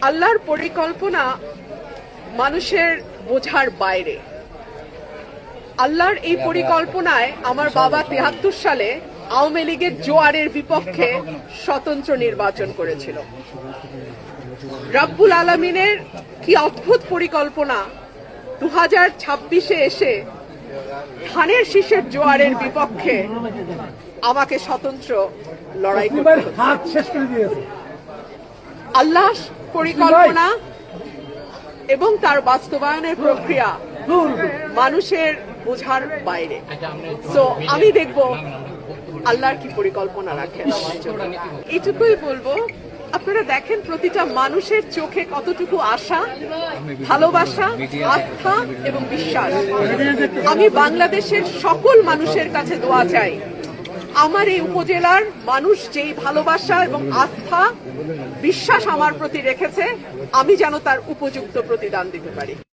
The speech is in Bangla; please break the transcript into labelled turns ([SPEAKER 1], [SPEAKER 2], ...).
[SPEAKER 1] আল্লাহর পরিকল্পনা মানুষের বোঝার বাইরে। আল্লাহর এই পরিকল্পনায় আমার বাবা ৭৩ সালে আওয়ামী লীগের জোয়ারের বিপক্ষে স্বতন্ত্র নির্বাচন করেছিল। রব্বুল আলামিনের কি অদ্ভুত পরিকল্পনা, 2026-এ এসে ধানের শীষের জোয়ারের বিপক্ষে আমাকে স্বতন্ত্র লড়াই করতে হচ্ছে। আল্লাহ পরিকল্পনা এবং তার বাস্তবায়নের প্রক্রিয়া মানুষের বোঝার বাইরে। তো আমি দেখব আল্লাহর কি পরিকল্পনা রাখেন আমার জন্য। এইটুকুই বলবো, আপনারা দেখেন প্রতিটা মানুষের চোখে কতটুকু আশা, ভালোবাসা, আস্থা এবং বিশ্বাস। আমি বাংলাদেশের সকল মানুষের কাছে দোয়া চাই, আমার এই উপজেলার মানুষ যেই ভালোবাসা এবং আস্থা, বিশ্বাস আমার প্রতি রেখেছে, আমি যেন তার উপযুক্ত প্রতিদান দিতে পারি।